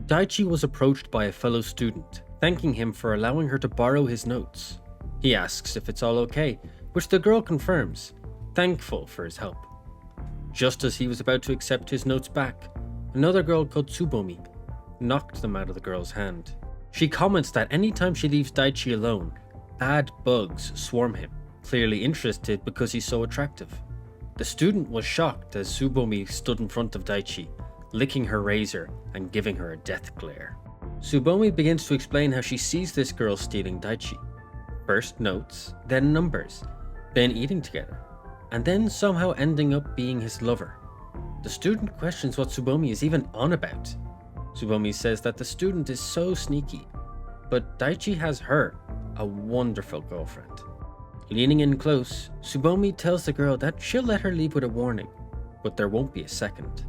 Daichi was approached by a fellow student, thanking him for allowing her to borrow his notes. He asks if it's all okay, which the girl confirms, thankful for his help. Just as he was about to accept his notes back, another girl called Tsubomi knocked them out of the girl's hand. She comments that anytime she leaves Daichi alone, bad bugs swarm him, clearly interested because he's so attractive. The student was shocked as Tsubomi stood in front of Daichi, licking her razor and giving her a death glare. Tsubomi begins to explain how she sees this girl stealing Daichi. First notes, then numbers, then eating together, and then somehow ending up being his lover. The student questions what Tsubomi is even on about. Tsubomi says that the student is so sneaky, but Daichi has her, a wonderful girlfriend. Leaning in close, Tsubomi tells the girl that she'll let her leave with a warning, but there won't be a second.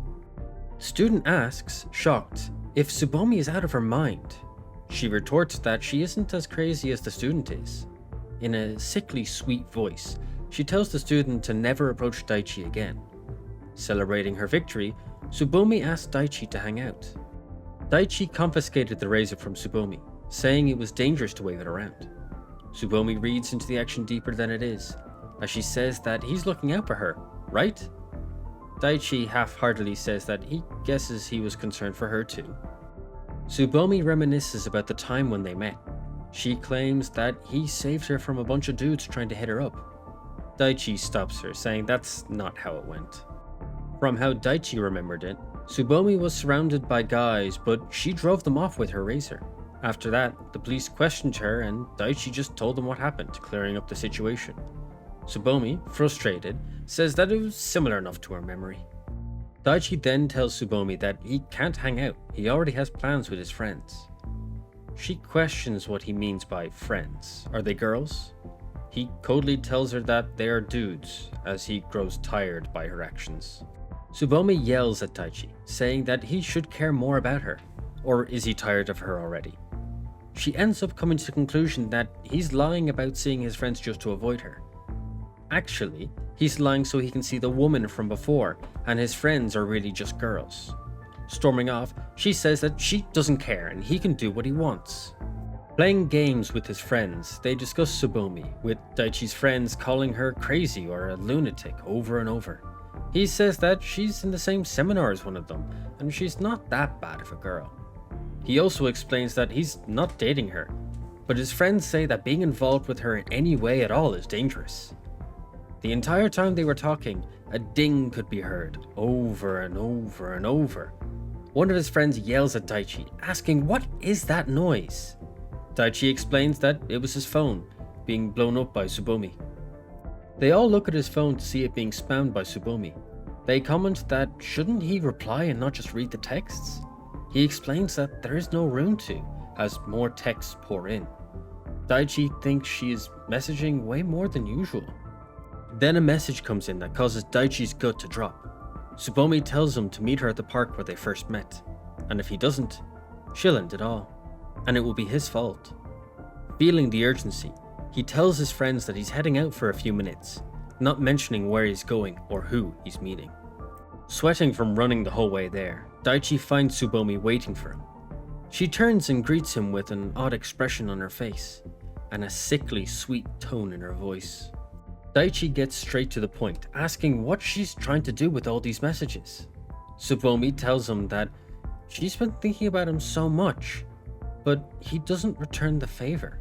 Student asks, shocked, if Tsubomi is out of her mind. She retorts that she isn't as crazy as the student is. In a sickly sweet voice, she tells the student to never approach Daichi again. Celebrating her victory, Tsubomi asks Daichi to hang out. Daichi confiscated the razor from Tsubomi, saying it was dangerous to wave it around. Tsubomi reads into the action deeper than it is, as she says that he's looking out for her, right? Daichi half-heartedly says that he guesses he was concerned for her too. Tsubomi reminisces about the time when they met. She claims that he saved her from a bunch of dudes trying to hit her up. Daichi stops her, saying that's not how it went. From how Daichi remembered it, Tsubomi was surrounded by guys, but she drove them off with her razor. After that, the police questioned her and Daichi just told them what happened, clearing up the situation. Tsubomi, frustrated, says that it was similar enough to her memory. Daichi then tells Tsubomi that he can't hang out, he already has plans with his friends. She questions what he means by friends. Are they girls? He coldly tells her that they are dudes, as he grows tired by her actions. Tsubomi yells at Daichi, saying that he should care more about her, or is he tired of her already? She ends up coming to the conclusion that he's lying about seeing his friends just to avoid her. Actually, he's lying so he can see the woman from before, and his friends are really just girls. Storming off, she says that she doesn't care and he can do what he wants. Playing games with his friends, they discuss Tsubomi, with Daichi's friends calling her crazy or a lunatic over and over. He says that she's in the same seminar as one of them, and she's not that bad of a girl. He also explains that he's not dating her, but his friends say that being involved with her in any way at all is dangerous. The entire time they were talking, a ding could be heard, over and over and over. One of his friends yells at Daichi, asking what is that noise? Daichi explains that it was his phone, being blown up by Tsubomi. They all look at his phone to see it being spammed by Tsubomi. They comment that shouldn't he reply and not just read the texts? He explains that there is no room to, as more texts pour in. Daichi thinks she is messaging way more than usual. Then a message comes in that causes Daichi's gut to drop. Tsubomi tells him to meet her at the park where they first met, and if he doesn't, she'll end it all, and it will be his fault. Feeling the urgency, he tells his friends that he's heading out for a few minutes, not mentioning where he's going or who he's meeting. Sweating from running the whole way there, Daichi finds Tsubomi waiting for him. She turns and greets him with an odd expression on her face, and a sickly sweet tone in her voice. Daichi gets straight to the point, asking what she's trying to do with all these messages. Tsubomi tells him that she's been thinking about him so much, but he doesn't return the favor.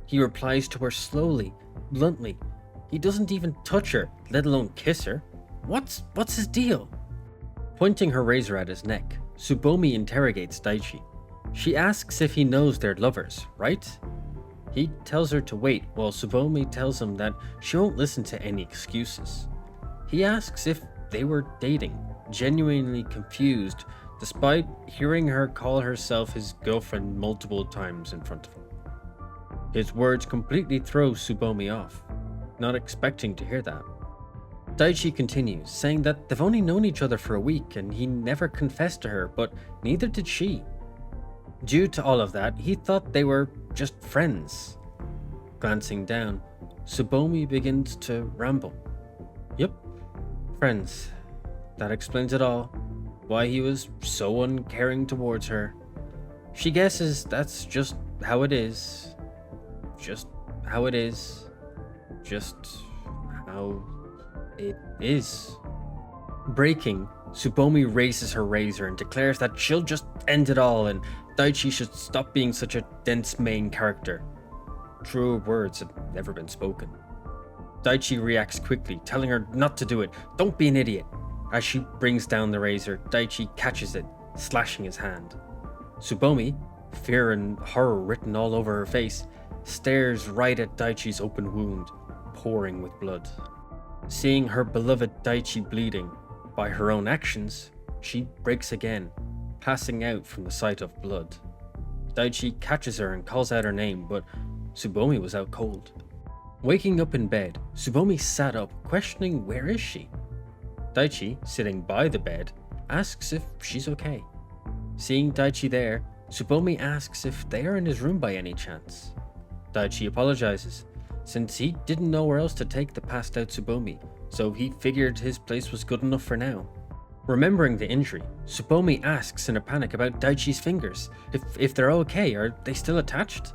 He replies to her slowly, bluntly. He doesn't even touch her, let alone kiss her. What's his deal? Pointing her razor at his neck, Tsubomi interrogates Daichi. She asks if he knows they're lovers, right? He tells her to wait, while Tsubomi tells him that she won't listen to any excuses. He asks if they were dating, genuinely confused, despite hearing her call herself his girlfriend multiple times in front of him. His words completely throw Tsubomi off, not expecting to hear that. Daichi continues, saying that they've only known each other for a week and he never confessed to her, but neither did she. Due to all of that, he thought they were just friends. Glancing down, Tsubomi begins to ramble. Yep, friends. That explains it all. Why he was so uncaring towards her. She guesses that's just how it is. Just how it is. Just how it is. Breaking, Tsubomi raises her razor and declares that she'll just end it all and Daichi should stop being such a dense main character. Truer words have never been spoken. Daichi reacts quickly, telling her not to do it. Don't be an idiot. As she brings down the razor, Daichi catches it, slashing his hand. Tsubomi, fear and horror written all over her face, stares right at Daichi's open wound, pouring with blood. Seeing her beloved Daichi bleeding, by her own actions, she breaks again, passing out from the sight of blood. Daichi catches her and calls out her name, but Tsubomi was out cold. Waking up in bed, Tsubomi sat up, questioning where is she. Daichi, sitting by the bed, asks if she's okay. Seeing Daichi there, Tsubomi asks if they are in his room by any chance. Daichi apologizes, since he didn't know where else to take the passed out Tsubomi, so he figured his place was good enough for now. Remembering the injury, Tsubomi asks in a panic about Daichi's fingers, if they're okay, are they still attached?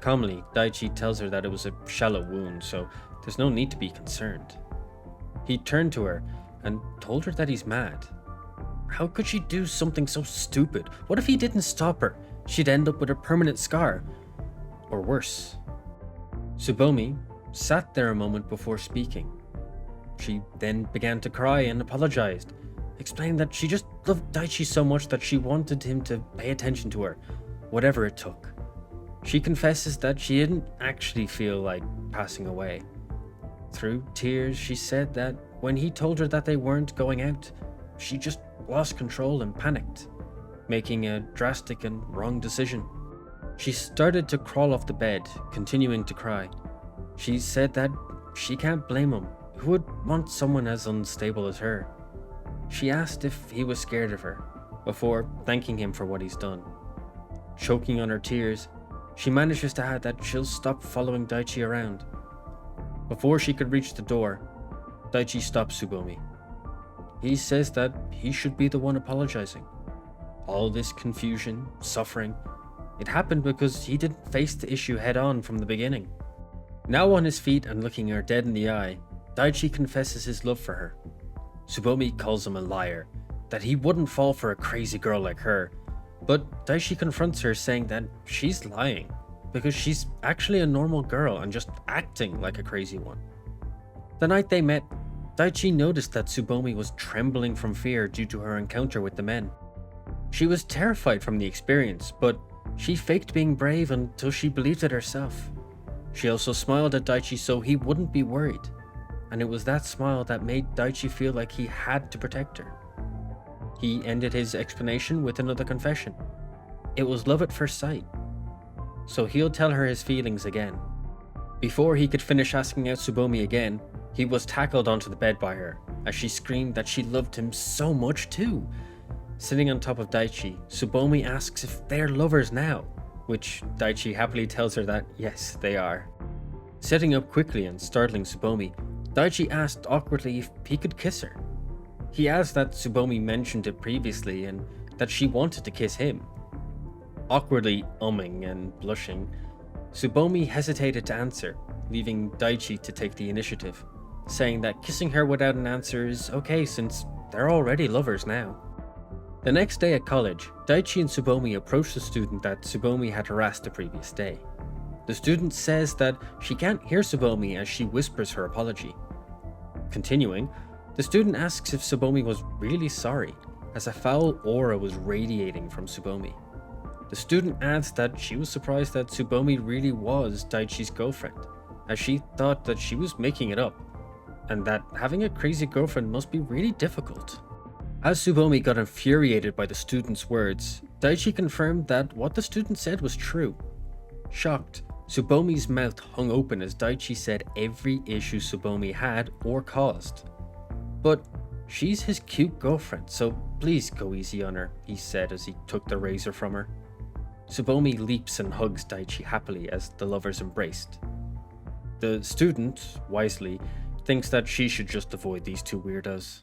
Calmly, Daichi tells her that it was a shallow wound, so there's no need to be concerned. He turned to her and told her that he's mad. How could she do something so stupid? What if he didn't stop her? She'd end up with a permanent scar. Or worse. Tsubomi sat there a moment before speaking. She then began to cry and apologized, explaining that she just loved Daichi so much that she wanted him to pay attention to her, whatever it took. She confesses that she didn't actually feel like passing away. Through tears, she said that when he told her that they weren't going out, she just lost control and panicked, making a drastic and wrong decision. She started to crawl off the bed, continuing to cry. She said that she can't blame him. Who would want someone as unstable as her? She asked if he was scared of her, before thanking him for what he's done. Choking on her tears, she manages to add that she'll stop following Daichi around. Before she could reach the door, Daichi stops Tsubomi. He says that he should be the one apologizing. All this confusion, suffering, it happened because he didn't face the issue head on from the beginning. Now on his feet and looking her dead in the eye, Daichi confesses his love for her. Tsubomi calls him a liar, that he wouldn't fall for a crazy girl like her, but Daichi confronts her saying that she's lying, because she's actually a normal girl and just acting like a crazy one. The night they met, Daichi noticed that Tsubomi was trembling from fear due to her encounter with the men. She was terrified from the experience, but she faked being brave until she believed it herself. She also smiled at Daichi so he wouldn't be worried, and it was that smile that made Daichi feel like he had to protect her. He ended his explanation with another confession. It was love at first sight. So he'll tell her his feelings again. Before he could finish asking out Tsubomi again, he was tackled onto the bed by her, as she screamed that she loved him so much too. Sitting on top of Daichi, Tsubomi asks if they're lovers now, which Daichi happily tells her that yes, they are. Sitting up quickly and startling Tsubomi, Daichi asked awkwardly if he could kiss her. He asked that Tsubomi mentioned it previously and that she wanted to kiss him. Awkwardly umming and blushing, Tsubomi hesitated to answer, leaving Daichi to take the initiative, saying that kissing her without an answer is okay since they're already lovers now. The next day at college, Daichi and Tsubomi approach the student that Tsubomi had harassed the previous day. The student says that she can't hear Tsubomi as she whispers her apology. Continuing, the student asks if Tsubomi was really sorry, as a foul aura was radiating from Tsubomi. The student adds that she was surprised that Tsubomi really was Daichi's girlfriend, as she thought that she was making it up, and that having a crazy girlfriend must be really difficult. As Tsubomi got infuriated by the student's words, Daichi confirmed that what the student said was true. Shocked, Tsubomi's mouth hung open as Daichi said every issue Tsubomi had or caused. But she's his cute girlfriend, so please go easy on her, he said as he took the razor from her. Tsubomi leaps and hugs Daichi happily as the lovers embraced. The student, wisely, thinks that she should just avoid these two weirdos.